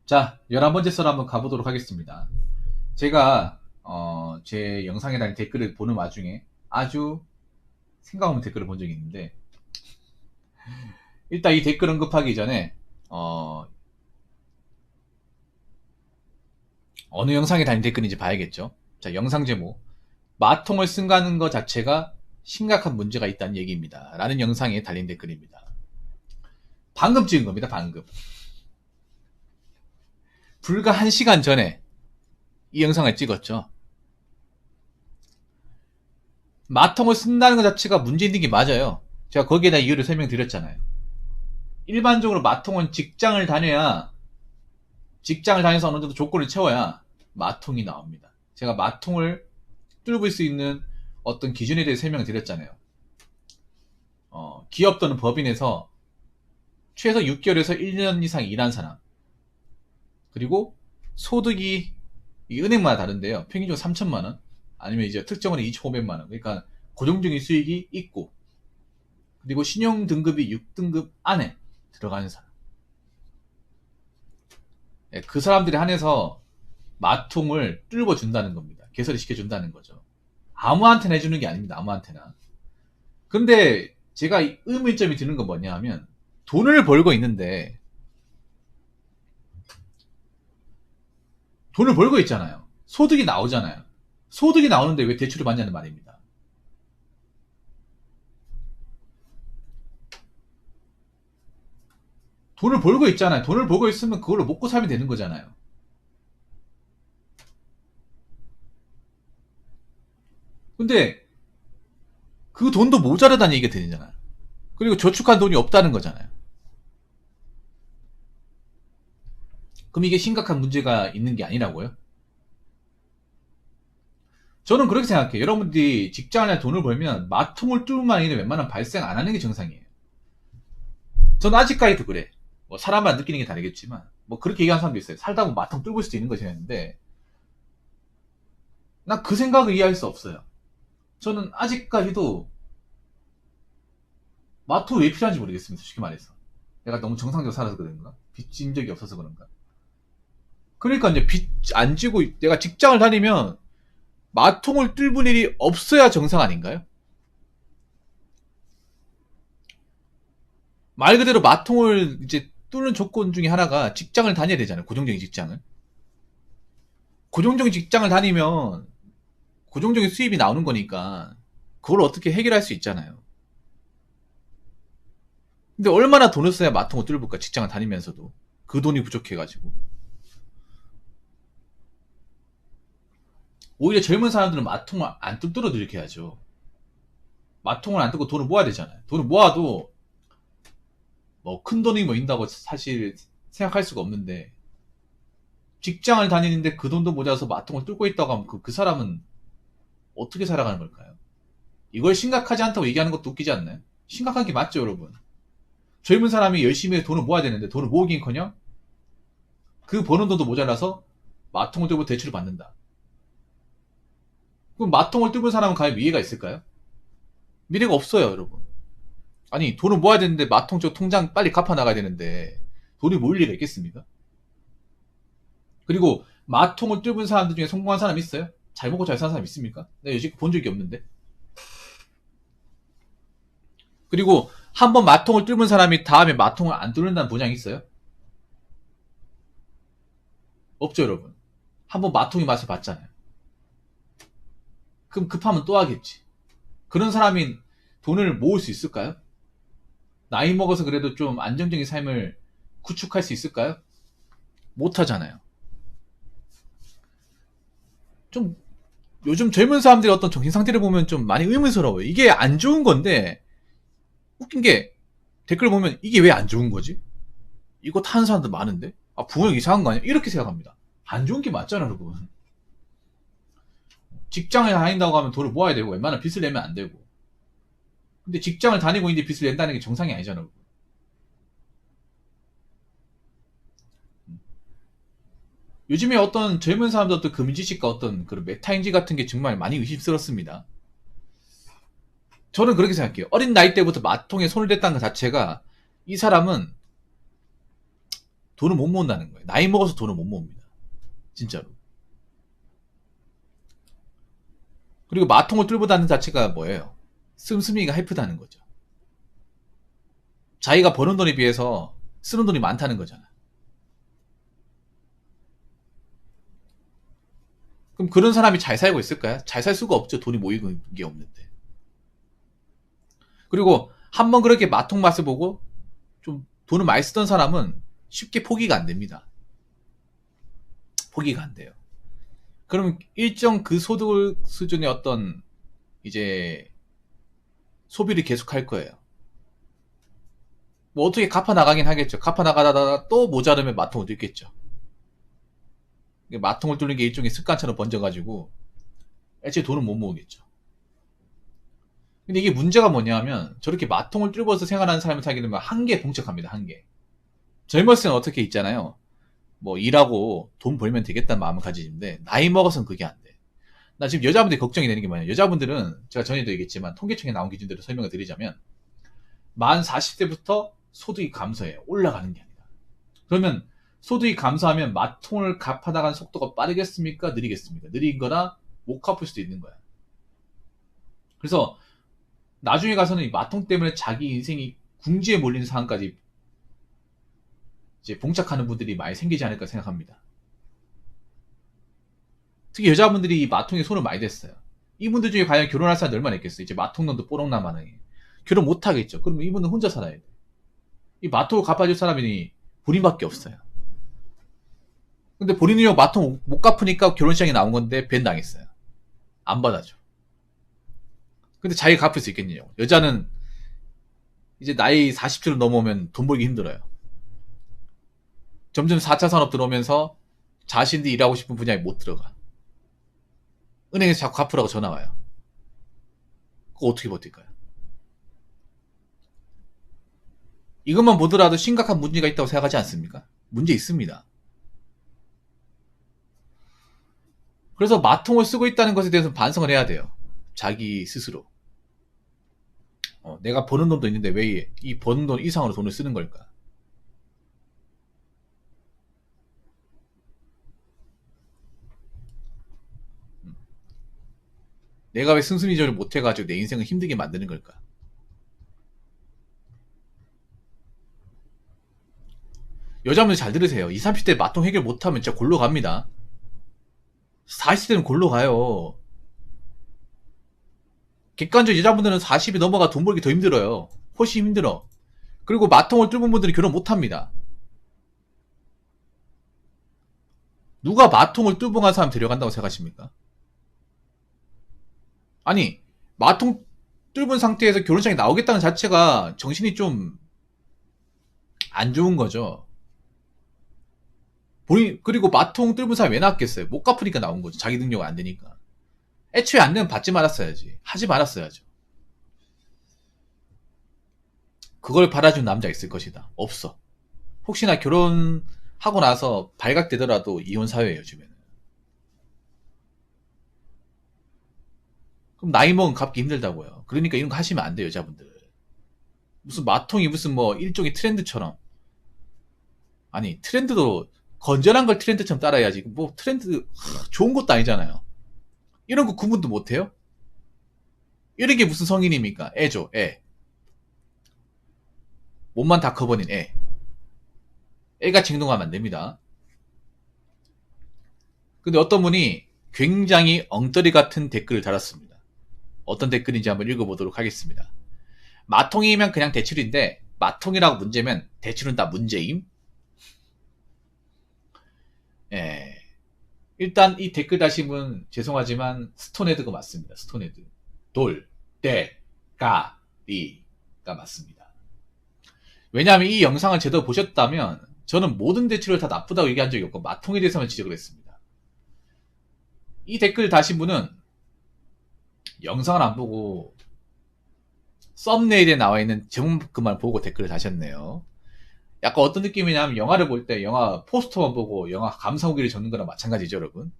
자, 11번째 썰 한번 가보도록 하겠습니다. 제가 제 영상에 달린 댓글을 보는 와중에 아주 생각 없는 댓글을 본 적이 있는데, 일단 이 댓글 언급하기 전에 어, 느 영상에 달린 댓글인지 봐야겠죠. 자, 영상 제목: 마통을 쓴다는 것 자체가 심각한 문제가 있다는 얘기입니다 라는 영상에 달린 댓글입니다. 방금 찍은 겁니다. 방금. 불과 1시간 전에 이 영상을 찍었죠. 마통을 쓴다는 것 자체가 문제 있는 게 맞아요. 제가 거기에 대한 이유를 설명드렸잖아요. 일반적으로 마통은 직장을 다녀서 어느 정도 조건을 채워야 마통이 나옵니다. 제가 마통을 뚫을 수 있는 어떤 기준에 대해 설명을 드렸잖아요. 기업 또는 법인에서 최소 6개월에서 1년 이상 일한 사람, 그리고 소득이 은행마다 다른데요. 평균적으로 3천만원, 아니면 이제 특정원에 2,500만원, 그러니까 고정적인 수익이 있고, 그리고 신용 등급이 6등급 안에 들어가는 사람, 그 사람들에 한해서 마통을 뚫어 준다는 겁니다. 개설을 시켜준다는 거죠. 아무한테나 해주는 게 아닙니다. 아무한테나. 근데 제가 의문점이 드는 건 뭐냐 하면, 돈을 벌고 있는데, 돈을 벌고 있잖아요. 소득이 나오잖아요. 소득이 나오는데 왜 대출을 받냐는 말입니다. 돈을 벌고 있잖아요. 돈을 벌고 있으면 그걸로 먹고 살면 되는 거잖아요. 근데 그 돈도 모자라다는 얘기가 되잖아요. 그리고 저축한 돈이 없다는 거잖아요. 그럼 이게 심각한 문제가 있는 게 아니라고요? 저는 그렇게 생각해요. 여러분들이 직장을 돈을 벌면 마통을 뚫으면 아니면 웬만하면 발생 안 하는 게 정상이에요. 저는 아직까지도 그래. 뭐 사람마다 느끼는 게 다르겠지만 뭐 그렇게 얘기하는 사람도 있어요. 살다 보면 마통 뚫을 수도 있는 것이었는데, 난 그 생각을 이해할 수 없어요. 저는 아직까지도 마통 왜 필요한지 모르겠습니다. 솔직히 말해서. 내가 너무 정상적으로 살아서 그런가? 빚진 적이 없어서 그런가? 그러니까 이제 빚 안 지고 내가 직장을 다니면 마통을 뚫을 일이 없어야 정상 아닌가요? 말 그대로 마통을 이제 뚫는 조건 중에 하나가 직장을 다녀야 되잖아요. 고정적인 직장을. 고정적인 직장을 다니면 고정적인 수입이 나오는 거니까 그걸 어떻게 해결할 수 있잖아요. 근데 얼마나 돈을 써야 마통을 뚫을까? 직장을 다니면서도 그 돈이 부족해가지고. 오히려 젊은 사람들은 마통을 안 뚫도록 이렇게 해야죠. 마통을 안 뚫고 돈을 모아야 되잖아요. 돈을 모아도 뭐 큰 돈이 모인다고 사실 생각할 수가 없는데, 직장을 다니는데 그 돈도 모자라서 마통을 뚫고 있다고 하면 그 사람은 어떻게 살아가는 걸까요? 이걸 심각하지 않다고 얘기하는 것도 웃기지 않나요? 심각한 게 맞죠, 여러분? 젊은 사람이 열심히 돈을 모아야 되는데 돈을 모으긴커녕 그 버는 돈도 모자라서 마통을 들고 대출을 받는다. 그럼 마통을 뚫은 사람은 과연 미래가 있을까요? 미래가 없어요, 여러분. 아니, 돈을 모아야 되는데 마통 쪽 통장 빨리 갚아 나가야 되는데 돈이 모일 리가 있겠습니까? 그리고 마통을 뚫은 사람들 중에 성공한 사람 있어요? 잘 먹고 잘 사는 사람 있습니까? 내가 여지껏 본 적이 없는데. 그리고 한번 마통을 뚫은 사람이 다음에 마통을 안 뚫는다는 보장이 있어요? 없죠, 여러분. 한번 마통의 맛을 봤잖아요. 그럼 급하면 또 하겠지. 그런 사람이 돈을 모을 수 있을까요? 나이 먹어서 그래도 좀 안정적인 삶을 구축할 수 있을까요? 못하잖아요. 좀 요즘 젊은 사람들의 어떤 정신 상태를 보면 좀 많이 의문스러워요. 이게 안 좋은 건데, 웃긴 게 댓글 보면 이게 왜 안 좋은 거지? 이거 타는 사람들 많은데? 아, 부모님 이상한 거 아니야? 이렇게 생각합니다. 안 좋은 게 맞잖아, 여러분. 직장을 다닌다고 하면 돈을 모아야 되고 웬만하면 빚을 내면 안 되고. 근데 직장을 다니고 있는데 빚을 낸다는 게 정상이 아니잖아, 여러분. 요즘에 어떤 젊은 사람들 어떤 금지식과 어떤 그런 메타인지 같은 게 정말 많이 의심스럽습니다. 저는 그렇게 생각해요. 어린 나이 때부터 마통에 손을 댔다는 것 자체가 이 사람은 돈을 못 모은다는 거예요. 나이 먹어서 돈을 못 모읍니다. 진짜로. 그리고 마통을 뚫고다는 자체가 뭐예요? 씀씀이가 해프다는 거죠. 자기가 버는 돈에 비해서 쓰는 돈이 많다는 거잖아. 그럼 그런 사람이 잘 살고 있을까요? 잘 살 수가 없죠. 돈이 모이는 게 없는데. 그리고 한번 그렇게 마통 맛을 보고 좀 돈을 많이 쓰던 사람은 쉽게 포기가 안 됩니다. 포기가 안 돼요. 그러면 일정 그 소득 수준의 어떤 이제 소비를 계속할 거예요. 뭐 어떻게 갚아 나가긴 하겠죠. 갚아 나가다가 또 모자르면 마통을 뚫겠죠. 마통을 뚫는 게 일종의 습관처럼 번져가지고 애초에 돈을 못 모으겠죠. 근데 이게 문제가 뭐냐면 저렇게 마통을 뚫어서 생활하는 사람을 사게 되면 한계에 봉착합니다. 한계. 젊었을 때는 어떻게 있잖아요. 뭐 일하고 돈 벌면 되겠다는 마음을 가지는데 나이 먹어서는 그게 안 돼. 나 지금 여자분들이 걱정이 되는 게 뭐냐. 여자분들은 제가 전에도 얘기했지만 통계청에 나온 기준대로 설명을 드리자면 만 40대부터 소득이 감소해요. 올라가는 게 아니라. 그러면 소득이 감소하면 마통을 갚아나가는 속도가 빠르겠습니까? 느리겠습니까? 느린 거나 못 갚을 수도 있는 거야. 그래서 나중에 가서는 이 마통 때문에 자기 인생이 궁지에 몰리는 상황까지 이제 봉착하는 분들이 많이 생기지 않을까 생각합니다. 특히 여자분들이 이 마통에 손을 많이 댔어요. 이분들 중에 과연 결혼할 사람이 얼마나 있겠어요? 이제 마통놈도 뽀록나마능해. 결혼 못 하겠죠. 그러면 이분은 혼자 살아야 돼. 이 마통을 갚아줄 사람이 본인밖에 없어요. 근데 본인이 마통 못 갚으니까 결혼시장에 나온 건데 벤 당했어요. 안 받아줘. 근데 자기가 갚을 수 있겠냐고. 여자는 이제 나이 40대로 넘어오면 돈 벌기 힘들어요. 점점 4차 산업 들어오면서 자신들이 일하고 싶은 분야에 못 들어가. 은행에서 자꾸 갚으라고 전화 와요. 그거 어떻게 버틸까요? 이것만 보더라도 심각한 문제가 있다고 생각하지 않습니까? 문제 있습니다. 그래서 마통을 쓰고 있다는 것에 대해서 반성을 해야 돼요. 자기 스스로. 내가 버는 돈도 있는데 왜 이 버는 돈 이상으로 돈을 쓰는 걸까? 내가 왜 승승이전을 못해가지고 내 인생을 힘들게 만드는 걸까? 여자분들 잘 들으세요. 20, 30대 마통 해결 못하면 진짜 골로 갑니다. 40대는 골로 가요. 객관적으로 여자분들은 40이 넘어가 돈 벌기 더 힘들어요. 훨씬 힘들어. 그리고 마통을 뚫은 분들은 결혼 못합니다. 누가 마통을 뚫고 간 사람 데려간다고 생각하십니까? 아니, 마통 뚫은 상태에서 결혼장에 나오겠다는 자체가 정신이 좀 안 좋은 거죠. 그리고 마통 뚫은 사람이 왜 나왔겠어요? 못 갚으니까 나온 거죠. 자기 능력이 안 되니까. 애초에 안 되면 받지 말았어야지. 하지 말았어야죠. 그걸 받아준 남자 있을 것이다. 없어. 혹시나 결혼하고 나서 발각되더라도 이혼 사회예요, 요즘에는. 그럼 나이 먹은 갚기 힘들다고요. 그러니까 이런 거 하시면 안 돼요, 여자분들. 무슨 마통이 무슨 뭐 일종의 트렌드처럼. 아니, 트렌드도 건전한 걸 트렌드처럼 따라야지. 뭐 트렌드 좋은 것도 아니잖아요. 이런 거 구분도 못해요? 이런 게 무슨 성인입니까? 애죠, 애. 몸만 다 커버린 애. 애같이 행동하면 안 됩니다. 근데 어떤 분이 굉장히 엉터리 같은 댓글을 달았습니다. 어떤 댓글인지 한번 읽어보도록 하겠습니다. 마통이면 그냥 대출인데 마통이라고 문제면 대출은 다 문제임? 예. 일단 이 댓글 다신 분 죄송하지만 스톤헤드가 맞습니다. 스톤헤드. 돌, 대, 가, 리가 맞습니다. 왜냐하면 이 영상을 제대로 보셨다면 저는 모든 대출을 다 나쁘다고 얘기한 적이 없고 마통에 대해서만 지적을 했습니다. 이 댓글 다신 분은 영상을 안 보고 썸네일에 나와 있는 제목만 보고 댓글을 다셨네요. 약간 어떤 느낌이냐면 영화를 볼 때 영화 포스터만 보고 영화 감상 후기를 적는 거랑 마찬가지죠, 여러분.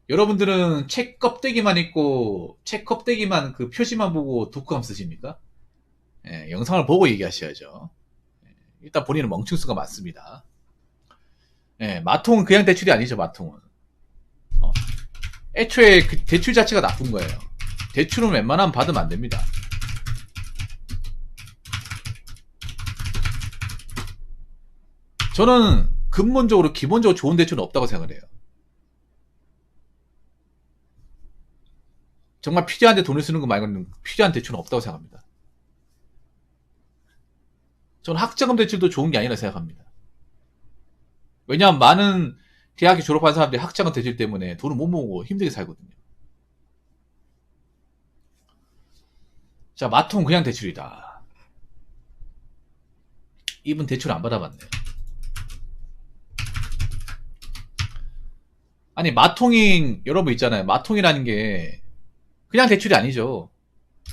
여러분들은 책 껍데기만 읽고 책 껍데기만 그 표지만 보고 독후감 쓰십니까? 예, 영상을 보고 얘기하셔야죠. 일단 본인은 멍충수가 맞습니다. 예, 마통은 그냥 대출이 아니죠, 마통은. 애초에 그 대출 자체가 나쁜 거예요. 대출은 웬만하면 받으면 안 됩니다. 저는 근본적으로, 기본적으로 좋은 대출은 없다고 생각을 해요. 정말 필요한데 돈을 쓰는 거 말고는 필요한 대출은 없다고 생각합니다. 저는 학자금 대출도 좋은 게 아니라 생각합니다. 왜냐하면 많은 대학에 졸업한 사람들이 학자금 대출 때문에 돈을 못 모으고 힘들게 살거든요. 자, 마통 그냥 대출이다. 이분 대출 안 받아봤네요. 아니, 마통인, 여러분 있잖아요. 마통이라는 게 그냥 대출이 아니죠.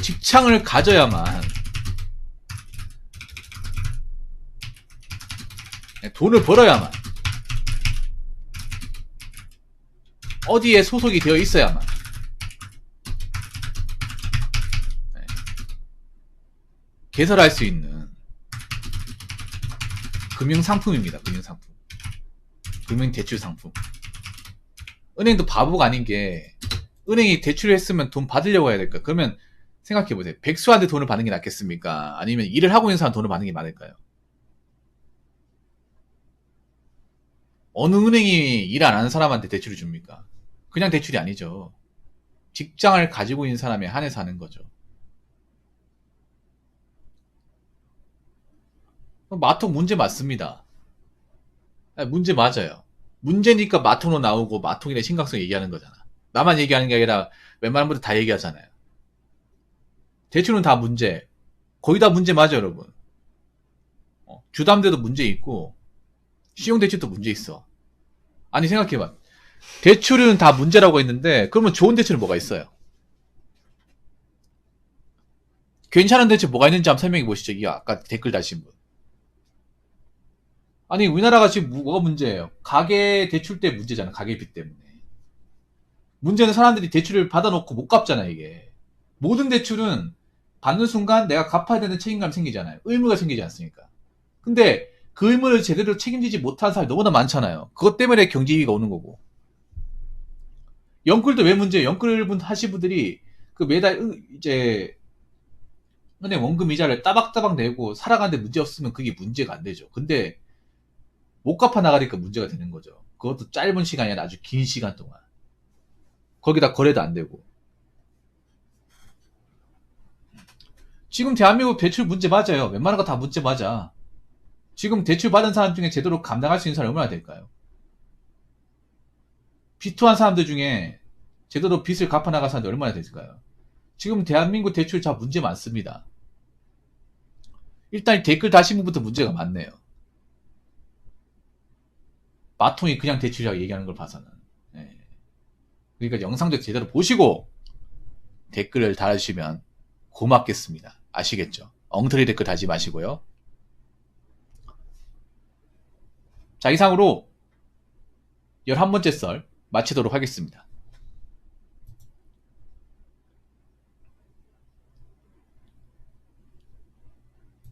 직장을 가져야만, 돈을 벌어야만, 어디에 소속이 되어 있어야만, 개설할 수 있는 금융상품입니다. 금융상품. 금융대출상품. 은행도 바보가 아닌 게, 은행이 대출을 했으면 돈 받으려고 해야 될까? 그러면 생각해보세요. 백수한테 돈을 받는 게 낫겠습니까? 아니면 일을 하고 있는 사람 돈을 받는 게 많을까요? 어느 은행이 일 안 하는 사람한테 대출을 줍니까? 그냥 대출이 아니죠. 직장을 가지고 있는 사람에 한해서 하는 거죠. 마통 문제 맞습니다. 문제 맞아요. 문제니까 마통으로 나오고 마통이의 심각성 얘기하는 거잖아. 나만 얘기하는 게 아니라 웬만한 분들 다 얘기하잖아요. 대출은 다 문제. 거의 다 문제 맞아요, 여러분. 주담대도 문제 있고 신용대출도 문제 있어. 아니, 생각해봐. 대출은 다 문제라고 했는데 그러면 좋은 대출은 뭐가 있어요? 괜찮은 대출 뭐가 있는지 한번 설명해 보시죠. 이 아까 댓글 다신 분. 아니, 우리나라가 지금 뭐가 문제예요? 가계 대출 때 문제잖아. 가계비 때문에. 문제는 사람들이 대출을 받아놓고 못 갚잖아, 이게. 모든 대출은 받는 순간 내가 갚아야 되는 책임감이 생기잖아요. 의무가 생기지 않습니까? 근데 그 의무를 제대로 책임지지 못한 사람이 너무나 많잖아요. 그것 때문에 경제위기가 오는 거고. 연끌도 왜 문제예요? 연끌 하신 분들이 그 매달 이제 은행 원금 이자를 따박따박 내고 살아가는데 문제 없으면 그게 문제가 안 되죠. 근데 못 갚아 나가니까 문제가 되는 거죠. 그것도 짧은 시간이 아니라 아주 긴 시간 동안. 거기다 거래도 안 되고. 지금 대한민국 대출 문제 맞아요. 웬만한 거 다 문제 맞아. 지금 대출 받은 사람 중에 제대로 감당할 수 있는 사람이 얼마나 될까요? 비투한 사람들 중에 제대로 빚을 갚아 나갈 사람이 얼마나 될까요? 지금 대한민국 대출 다 문제 많습니다. 일단 댓글 다신 분부터 문제가 많네요. 마통이 그냥 대출이라고 얘기하는 걸 봐서는. 네. 그러니까 영상도 제대로 보시고 댓글을 달아주시면 고맙겠습니다. 아시겠죠? 엉터리 댓글 달지 마시고요. 자, 이상으로 11번째 썰 마치도록 하겠습니다.